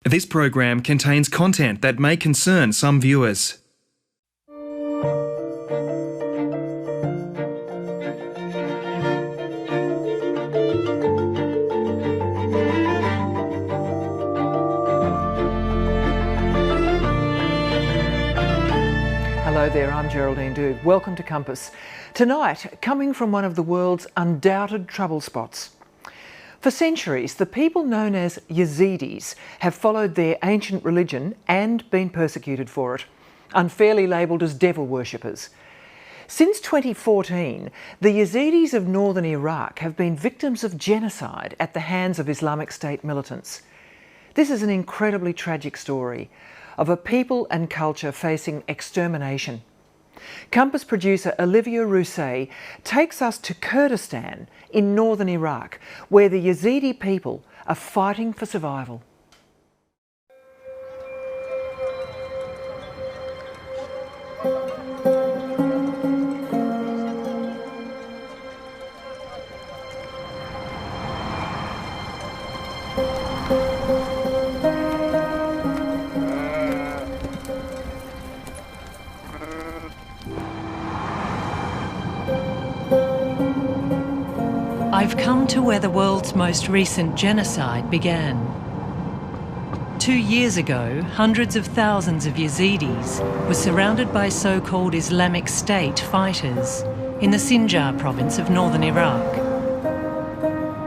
This program contains content that may concern some viewers. Hello there, I'm Geraldine Doogue. Welcome to Compass. Tonight, coming from one of the world's undoubted trouble spots. For centuries, the people known as Yazidis have followed their ancient religion and been persecuted for it, unfairly labelled as devil worshippers. Since 2014, the Yazidis of northern Iraq have been victims of genocide at the hands of Islamic State militants. This is an incredibly tragic story of a people and culture facing extermination. Compass producer Olivia Rousset takes us to Kurdistan in northern Iraq, where the Yazidi people are fighting for survival. I've come to where the world's most recent genocide began. 2 years ago, hundreds of thousands of Yazidis were surrounded by so-called Islamic State fighters in the Sinjar province of northern Iraq.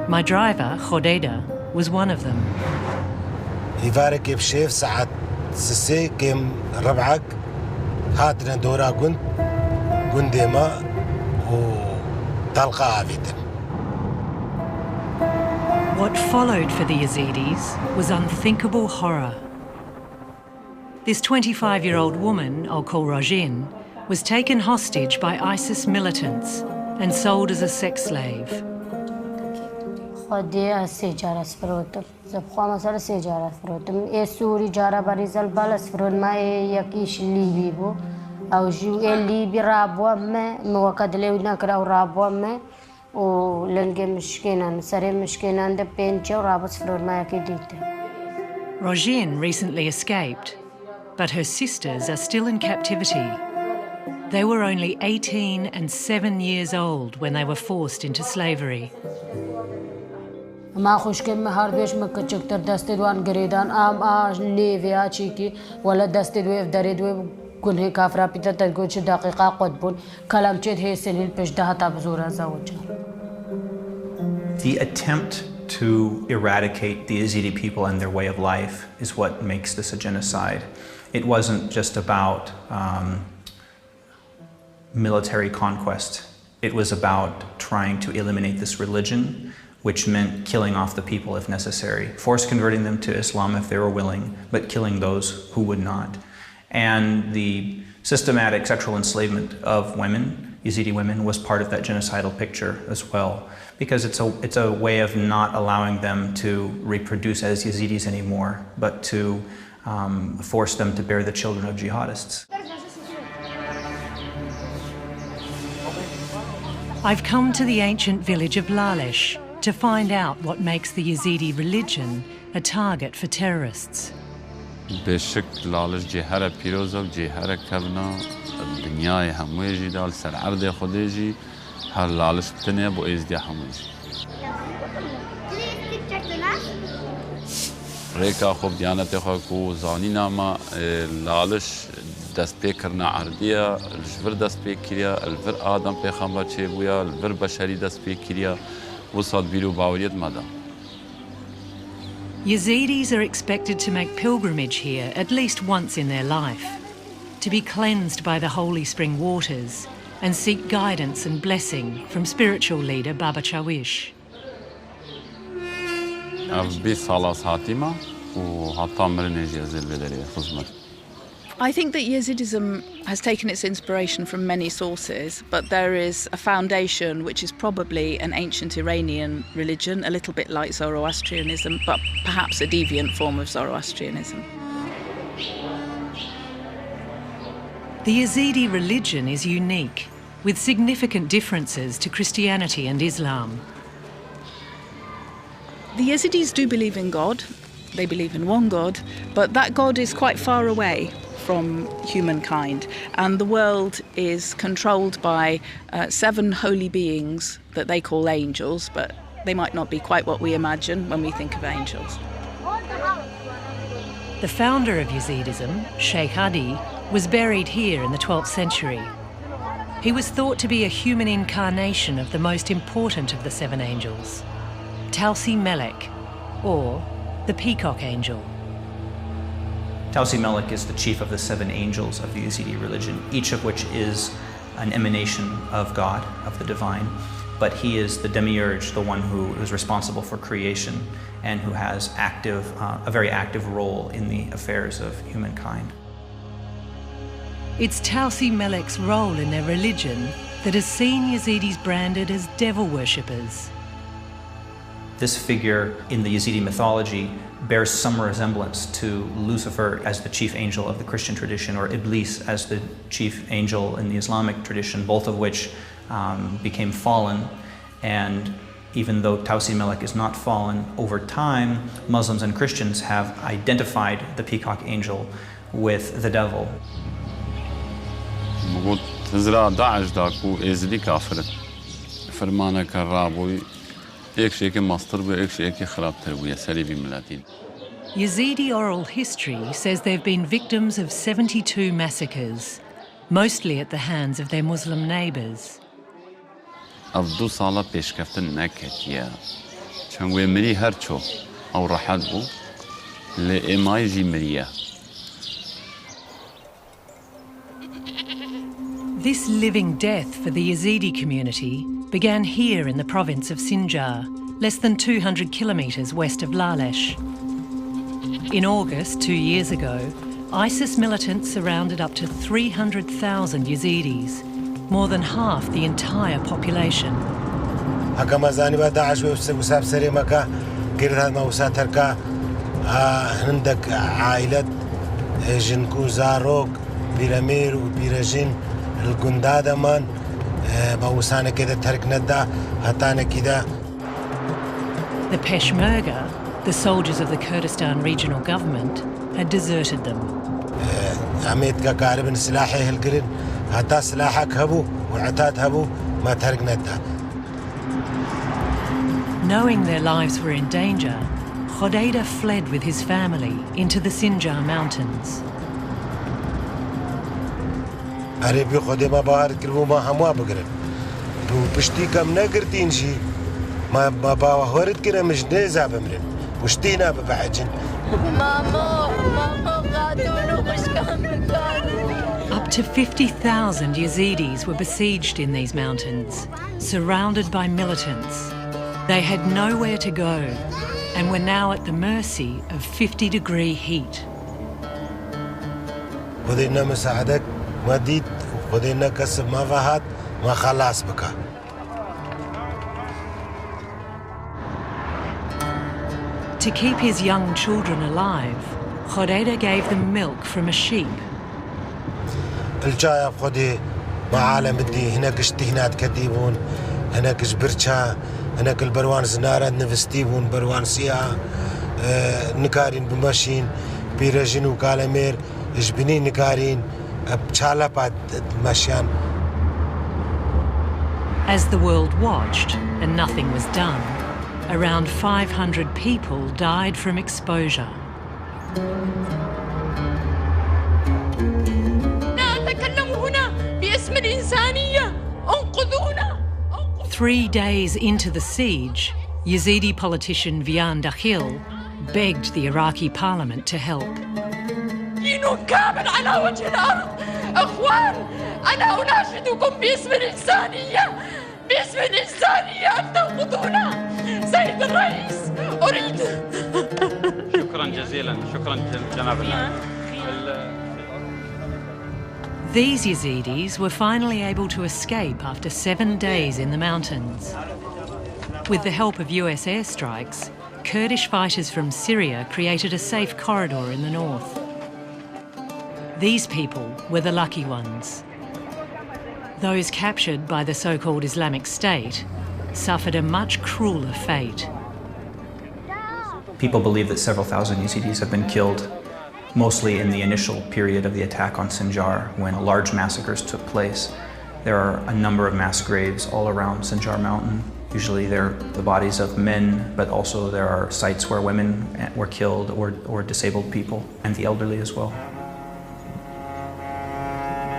My driver, Khodeida, was one of them. What followed for the Yazidis was unthinkable horror. This 25-year-old woman, I'll call Rojin, was taken hostage by ISIS militants and sold as a sex slave. Rojin recently escaped, but her sisters are still in captivity. They were only 18 and 7 years old when they were forced into slavery. The attempt to eradicate the Yazidi people and their way of life is what makes this a genocide. It wasn't just about military conquest. It was about trying to eliminate this religion, which meant killing off the people if necessary, force converting them to Islam if they were willing, but killing those who would not. And the systematic sexual enslavement of women, Yazidi women, was part of that genocidal picture as well, because it's a way of not allowing them to reproduce as Yazidis anymore, but to force them to bear the children of jihadists. I've come to the ancient village of Lalesh to find out what makes the Yazidi religion a target for terrorists. بشكل لالش جهر پیروزا جهر کبنا دنیای همویجی دال سر عرض خودجی هر لالش بتنه بو ازدی همویجی ریکا خوب دیانت خاکو زانی ناما لالش دست پی کرنا عرضیه الجبر دست پی کریا الفر آدم پیغمبر چه بویا الفر بشری دست پی کریا وصاد بیلو باوریت مدام. Yazidis are expected to make pilgrimage here at least once in their life, to be cleansed by the holy spring waters and seek guidance and blessing from spiritual leader Baba Chawish. I think that Yazidism has taken its inspiration from many sources, but there is a foundation which is probably an ancient Iranian religion, a little bit like Zoroastrianism, but perhaps a deviant form of Zoroastrianism. The Yazidi religion is unique, with significant differences to Christianity and Islam. The Yazidis do believe in God. They believe in one God, but that God is quite far away from humankind, and the world is controlled by 7 holy beings that they call angels, but they might not be quite what we imagine when we think of angels. The founder of Yazidism, Sheikh Hadi, was buried here in the 12th century. He was thought to be a human incarnation of the most important of the 7 angels, Tausi Melek, or the Peacock Angel. Tausi Melek is the chief of the 7 angels of the Yazidi religion, each of which is an emanation of God, of the divine. But he is the demiurge, the one who is responsible for creation and who has a very active role in the affairs of humankind. It's Tausi Melek's role in their religion that has seen Yazidis branded as devil worshippers. This figure in the Yazidi mythology bears some resemblance to Lucifer as the chief angel of the Christian tradition, or Iblis as the chief angel in the Islamic tradition, both of which became fallen. And even though Tausi Melek is not fallen, over time Muslims and Christians have identified the Peacock Angel with the devil. Yazidi oral history says they've been victims of 72 massacres, mostly at the hands of their Muslim neighbours. This living death for the Yazidi community began here in the province of Sinjar, less than 200 kilometres west of Lalesh. In August 2 years ago, ISIS militants surrounded up to 300,000 Yazidis, more than half the entire population. The Peshmerga, the soldiers of the Kurdistan regional government, had deserted them. Knowing their lives were in danger, Khodeida fled with his family into the Sinjar mountains. Up to 50,000 Yazidis were besieged in these mountains, surrounded by militants. They had nowhere to go and were now at the mercy of 50-degree heat. To keep his young children alive, Khodeida gave them milk from a sheep. As the world watched and nothing was done, around 500 people died from exposure. 3 days into the siege, Yazidi politician Vian Dakhil begged the Iraqi parliament to help. These Yazidis were finally able to escape after 7 days in the mountains. With the help of US airstrikes, Kurdish fighters from Syria created a safe corridor in the north. These people were the lucky ones. Those captured by the so-called Islamic State suffered a much crueler fate. People believe that several thousand Yazidis have been killed, mostly in the initial period of the attack on Sinjar, when large massacres took place. There are a number of mass graves all around Sinjar Mountain. Usually they're the bodies of men, but also there are sites where women were killed or disabled people, and the elderly as well.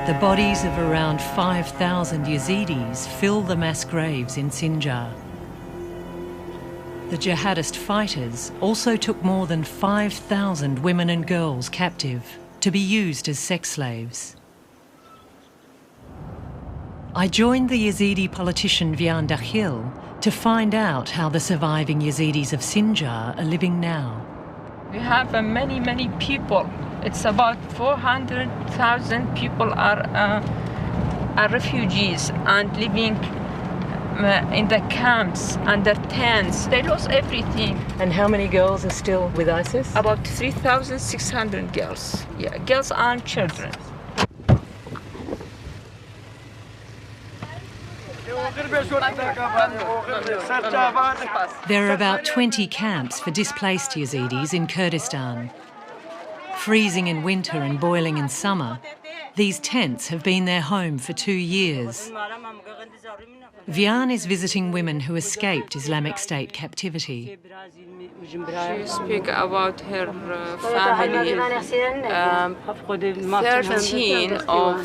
The bodies of around 5,000 Yazidis fill the mass graves in Sinjar. The jihadist fighters also took more than 5,000 women and girls captive to be used as sex slaves. I joined the Yazidi politician Vian Dakhil to find out how the surviving Yazidis of Sinjar are living now. We have many people. It's about 400,000 people are refugees and living in the camps, under tents. They lost everything. And how many girls are still with ISIS? About 3,600 girls. Yeah, girls and children. There are about 20 camps for displaced Yazidis in Kurdistan. Freezing in winter and boiling in summer, these tents have been their home for 2 years. Vian is visiting women who escaped Islamic State captivity. She speaks about her family. 13 of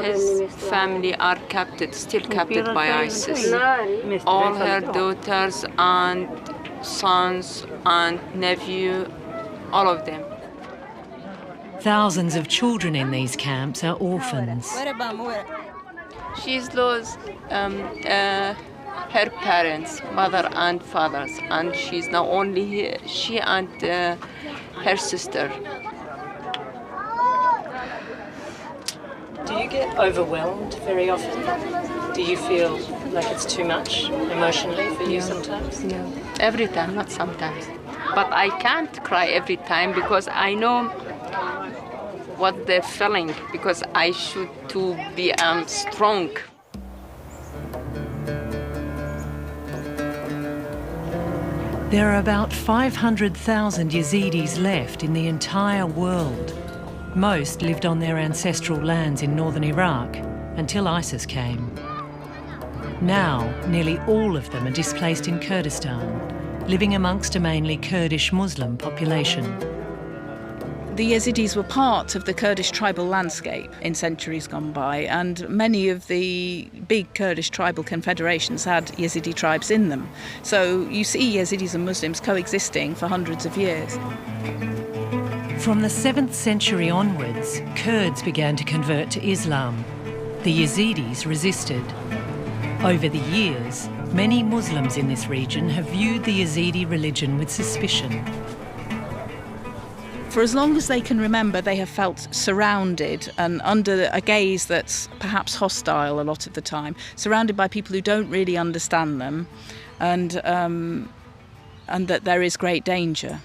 his family are captured, still captured by ISIS. All her daughters and sons and nephew, all of them. Thousands of children in these camps are orphans. She's lost her parents, mother and fathers, and she's now only here, she and her sister. Do you get overwhelmed very often? Do you feel like it's too much emotionally for you sometimes? No, every time, not sometimes. But I can't cry every time because I know what they're feeling, because I should to be strong. There are about 500,000 Yazidis left in the entire world. Most lived on their ancestral lands in northern Iraq until ISIS came. Now, nearly all of them are displaced in Kurdistan, living amongst a mainly Kurdish Muslim population. The Yazidis were part of the Kurdish tribal landscape in centuries gone by, and many of the big Kurdish tribal confederations had Yazidi tribes in them. So you see Yazidis and Muslims coexisting for hundreds of years. From the 7th century onwards, Kurds began to convert to Islam. The Yazidis resisted. Over the years, many Muslims in this region have viewed the Yazidi religion with suspicion. For as long as they can remember, they have felt surrounded and under a gaze that's perhaps hostile a lot of the time, surrounded by people who don't really understand them, and that there is great danger.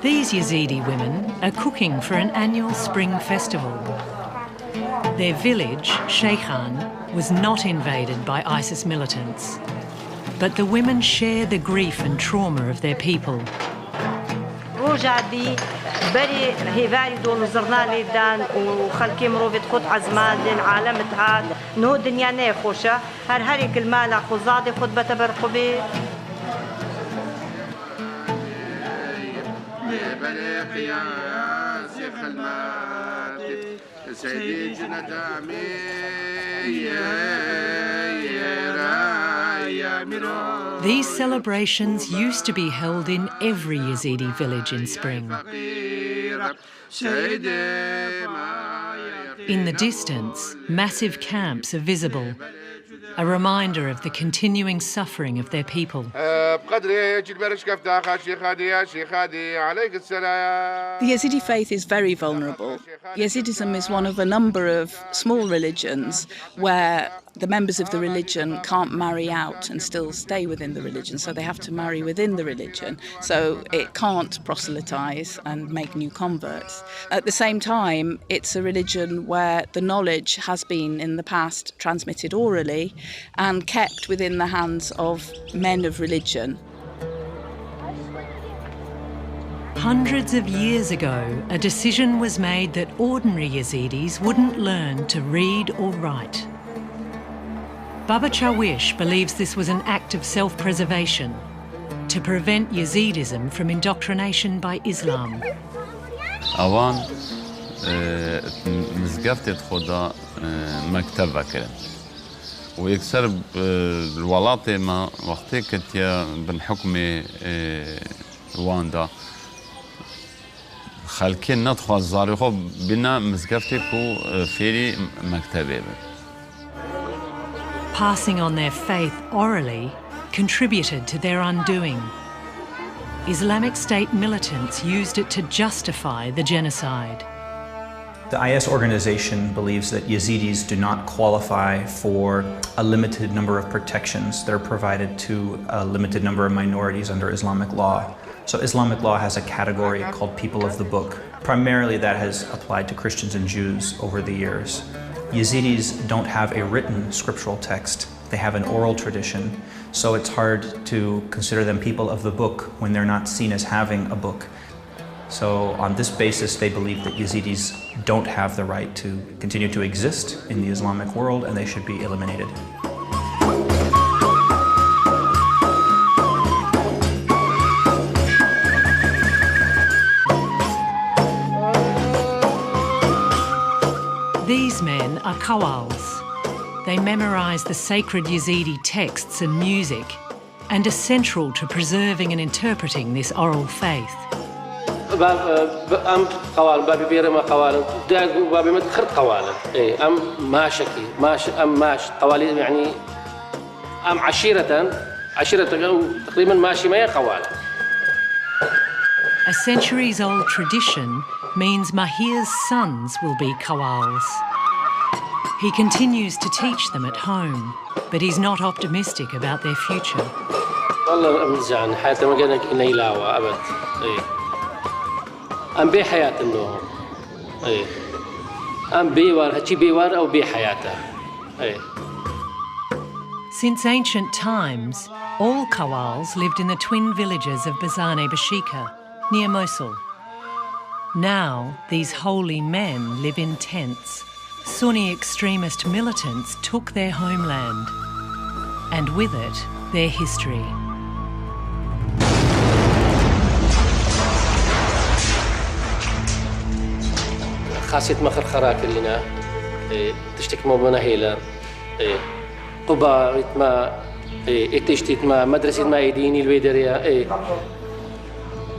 These Yazidi women are cooking for an annual spring festival. Their village, Sheikhan, was not invaded by ISIS militants. But the women share the grief and trauma of their people. These celebrations used to be held in every Yazidi village in spring. In the distance, massive camps are visible, a reminder of the continuing suffering of their people. The Yazidi faith is very vulnerable. Yazidism is one of a number of small religions where the members of the religion can't marry out and still stay within the religion, so they have to marry within the religion. So it can't proselytize and make new converts. At the same time, it's a religion where the knowledge has been in the past transmitted orally and kept within the hands of men of religion. Hundreds of years ago, a decision was made that ordinary Yazidis wouldn't learn to read or write. Baba Chawish believes this was an act of self-preservation to prevent Yazidism from indoctrination by Islam. اوان مزقفتي خدا مكتبة كده ويكسر الولاطة ما وقتي كنت بنحكم رواندا خالكين ندخل الزاريخو بنا مزقفتي كو فيري مكتبة. Passing on their faith orally contributed to their undoing. Islamic State militants used it to justify the genocide. The IS organization believes that Yazidis do not qualify for a limited number of protections that are provided to a limited number of minorities under Islamic law. So Islamic law has a category called people of the book. Primarily that has applied to Christians and Jews over the years. Yazidis don't have a written scriptural text. They have an oral tradition, so it's hard to consider them people of the book when they're not seen as having a book. So on this basis, they believe that Yazidis don't have the right to continue to exist in the Islamic world and they should be eliminated. These men are Qawwals. They memorise the sacred Yazidi texts and music and are central to preserving and interpreting this oral faith. أم قوالن بابي بيرما قوالن داق بابي مدخر قوالن إيه أم ماشكي أم ماش قوالين يعني أم عشيرة تقريبا ماشي ما قوالن. A centuries-old tradition means Mahir's sons will be Qawwals. He continues to teach them at home, but he's not optimistic about their future. والله مزعن حتى ما قلنا كنا يلاوى أبد. إيه أم بي حياة إنه إيه أم بيوار هتشي بيوار أو بي حياته إيه. Since ancient times, all Qawwals lived in the twin villages of Bazane Bashika, near Mosul. Now, these holy men live in tents. Sunni extremist militants took their homeland, and with it, their history. خاصية مخر خراك لنا تشتك مو مناهيلا قبا ما تشتيت ما مدرسة ما يديني الويدريا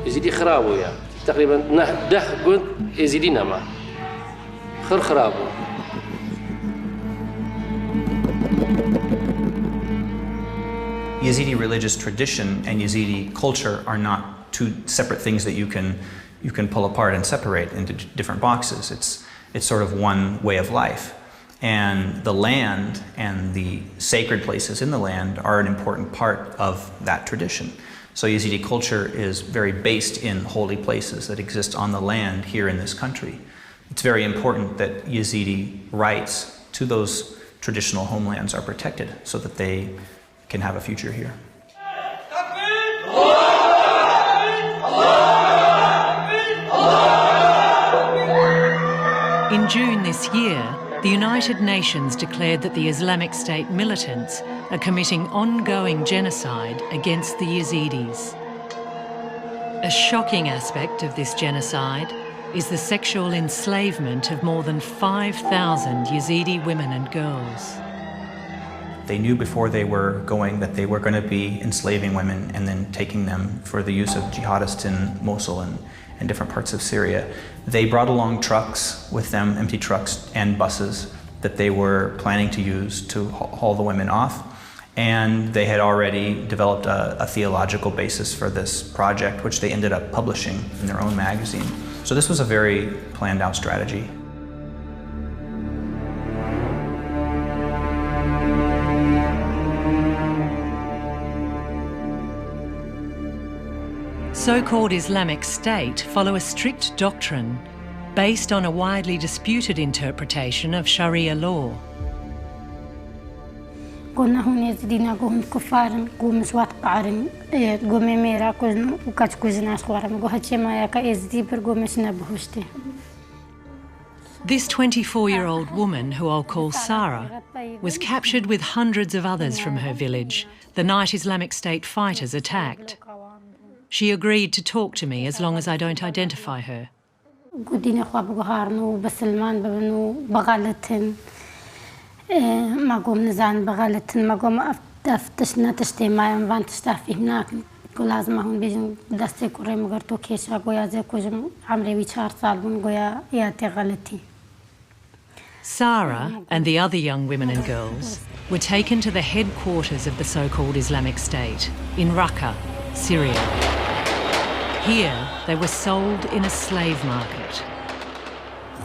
يزيدي خرابو يا تقريبا ده قلت يزيدينا ما خرابو. Yazidi religious tradition and Yazidi culture are not two separate things that you can pull apart and separate into different boxes. It's sort of one way of life. And the land and the sacred places in the land are an important part of that tradition. So Yazidi culture is very based in holy places that exist on the land here in this country. It's very important that Yazidi rights to those traditional homelands are protected so that they can have a future here. In June this year, the United Nations declared that the Islamic State militants are committing ongoing genocide against the Yazidis. A shocking aspect of this genocide is the sexual enslavement of more than 5,000 Yazidi women and girls. They knew before they were going that they were going to be enslaving women and then taking them for the use of jihadists in Mosul and different parts of Syria. They brought along trucks with them, empty trucks and buses that they were planning to use to haul the women off. And they had already developed a theological basis for this project, which they ended up publishing in their own magazine. So this was a very planned out strategy. So-called Islamic State follow a strict doctrine based on a widely disputed interpretation of Sharia law. قلنا هون يزيدينا قوم كفارن قوم شوات قارن قوم ميرا كوزن وكاش كوزن أشخوارن قو هاتشي ما يكا يزدي برقوم شنبهوشتي. This 24-year-old woman, who I'll call Sarah, was captured with hundreds of others from her village the night Islamic State fighters attacked. She agreed to talk to me as long as I don't identify her. قدينا خواب قهارنو بسلمان ببنو بغالتن ما قوم نزان بغالتن ما قوم أفتشنا تشتي ما ينفان تشتافي هناك كل لازم هون بيجن دستي كوري مقرتو كيشا قويا زي كوجم عمري بيشار صالبون قويا ياتي غلطي. Sarah and the other young women and girls were taken to the headquarters of the so-called Islamic State in Raqqa, Syria. Here they were sold in a slave market.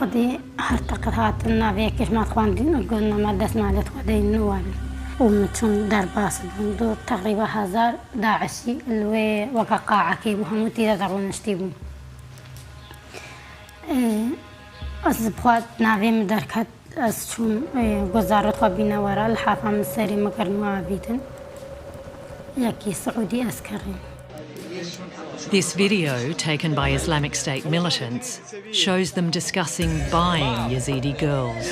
خدي هرتقد هاتنا فيكش ما تخواندين قلنا ما دسنا لتخدين نوال ومتشون درباس بندو تقريبا 1000 داعشي اللي وقع قاعة كيبو هموتي تدعون نشتيبو أصبحت نافي مدركت أسشون قزارت خبينا ورا الحافة من السري مقرنوا عبيدن يكي سعودي أسكرين. This video, taken by Islamic State militants, shows them discussing buying Yazidi girls.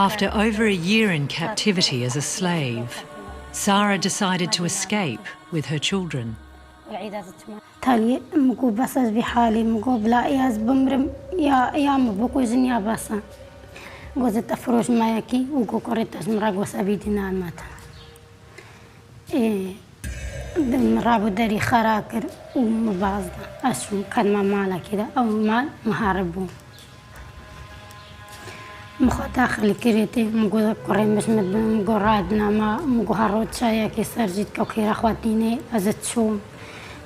After over a year in captivity as a slave, Sarah decided to escape with her children. تالي مقو بس بحالي مقو بلا ياز بمرم يا مبوكو جنيا باسا غوزت افروش مايكي وكو قريت اسمرا غوس ابيدنا ماتا مرابو داري خراكر ومبازدا اشو كان ما مالا كده او مال مهاربو مخو داخل كريتي مقو قريم باش مقو رادنا ما مقو هاروت شايكي سرجيت كوكيرا خواتيني ازت شوم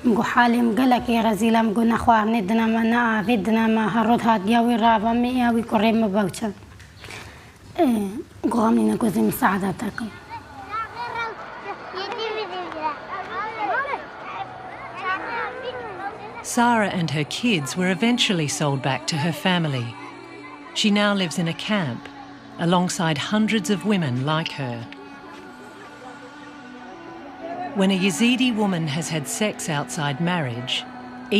مقو حالي مقلك يا رزيلا مقو نخوار ندنا ما نعافدنا ما هرود هاد ياوي رابا مياوي قريم مبوشا مقو غاملين مقو زي مساعدتكم. Sarah and her kids were eventually sold back to her family. She now lives in a camp alongside hundreds of women like her. When a Yazidi woman has had sex outside marriage,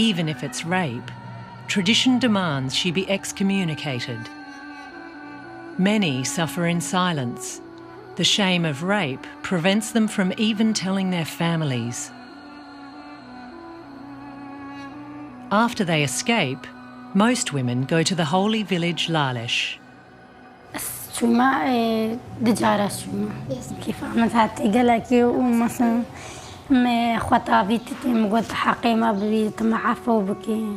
even if it's rape, tradition demands she be excommunicated. Many suffer in silence. The shame of rape prevents them from even telling their families. After they escape, most women go to the holy village Lalesh. شوما دجارة شوما كيف عملت هاتي قلقي ومثلا ما خطابيتي مقود حقيمة ببيت معفو بكي.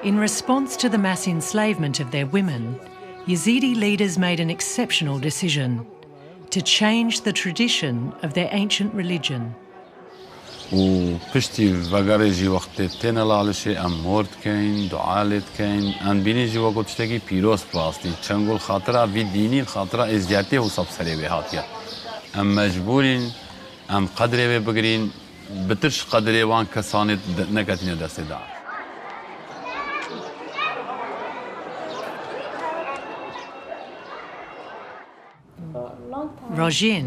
In response to the mass enslavement of their women, Yazidi leaders made an exceptional decision to change the tradition of their ancient religion. وبشتي وگرجی وقت تن لالشه امورد کن دعالت کن ان بینی جوا گوشتگی پیروز پلاستی چنگول خاطره وی دینی خاطره ازدیاتی و سب سری به هاتیا ام مجبورین ام قدره بگرین بترش قدره وان کسانت نکتین دست دار. Rojin,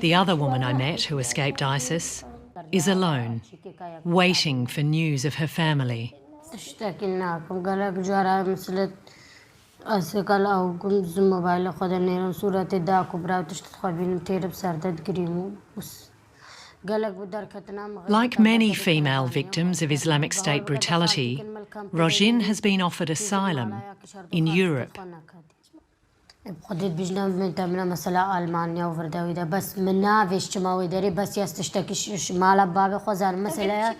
the other woman I met who escaped ISIS, is alone, waiting for news of her family. Like many female victims of Islamic State brutality, Rojin has been offered asylum in Europe. بقدر بيجنا من تمنا مثلا ألمانيا وفرداوي ده بس منا فيش كماوي داري بس يستشتكي شمال بابي خوزان مثلا.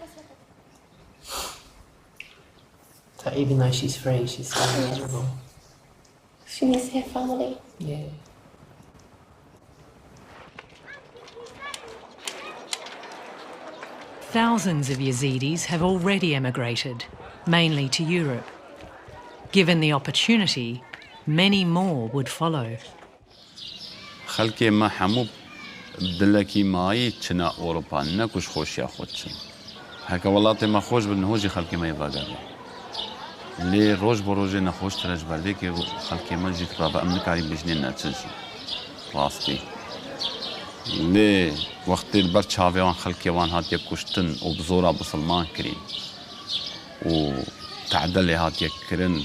Even though she's free, she's still miserable. She needs her family. Yeah. Thousands of Yazidis have already emigrated, mainly to Europe. Given the opportunity, many more would follow. خلكي ما حموب بدلكي ماي تشنا أوروبا نكوش خوش يا خوتشن هكا والله ما خوش بالنهوجي خلكي ما يبغى لي روج بروجي نخوش ترج برديكي خلكي ما جيت رابع أمريكا علي بجنين نتشنشي راستي لي وقت البرد شافي وان خلكي وان هات يكوشتن وبزورة بسلمان كرين وتعدلي هات يكرن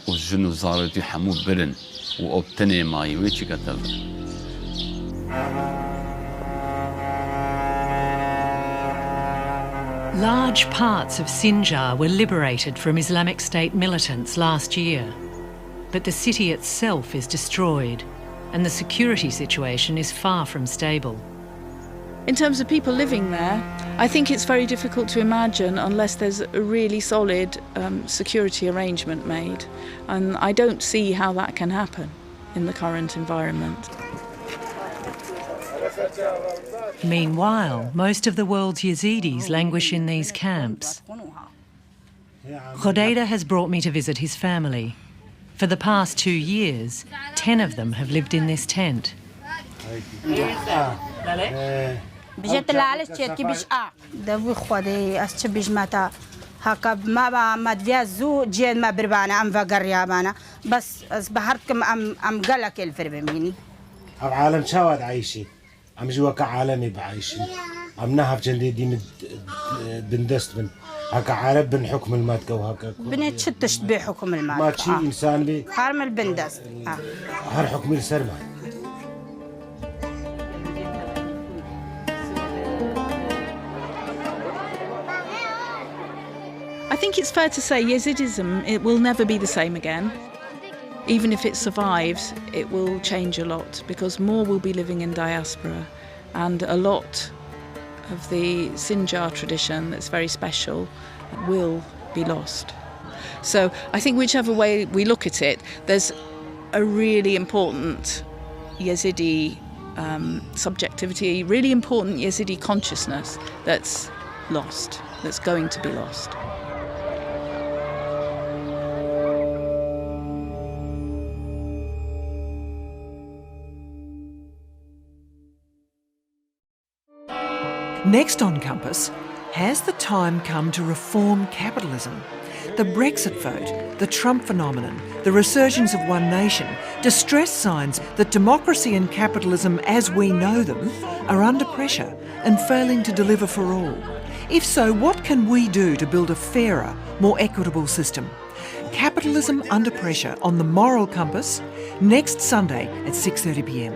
والجنو زارتي حمو برن وابتني ماي ويشي قتل. Large parts of Sinjar were liberated from Islamic State militants last year, but the city itself is destroyed and the security situation is far from stable. In terms of people living there, I think it's very difficult to imagine unless there's a really solid security arrangement made, and I don't see how that can happen in the current environment. Meanwhile, most of the world's Yazidis languish in these camps. Khodeida has brought me to visit his family. For the past 2 years, 10 of them have lived in this tent. بجت العالش تشكي بيش دبي خودي أستبيج متى هكا ما دفيا زو جين ما بربانا أم فقريا بانا بس بحركم أم قلك الفربميني. أب عالم شواد عايشين أم جوا كعالمي بعايشين أم نهف جندي دين بندست من هكا عالم بن حكم المات وهكا بنتشتش بحكم المات ما شيء إنسان بي حرم البندست هر حكم السرمان. I think it's fair to say Yazidism, it will never be the same again. Even if it survives, it will change a lot because more will be living in diaspora and a lot of the Sinjar tradition that's very special will be lost. So I think whichever way we look at it, there's a really important Yazidi subjectivity, really important Yazidi consciousness that's lost, that's going to be lost. Next on Compass, has the time come to reform capitalism? The Brexit vote, the Trump phenomenon, the resurgence of One Nation, distress signs that democracy and capitalism as we know them are under pressure and failing to deliver for all. If so, what can we do to build a fairer, more equitable system? Capitalism Under Pressure on the Moral Compass, next Sunday at 6:30 p.m.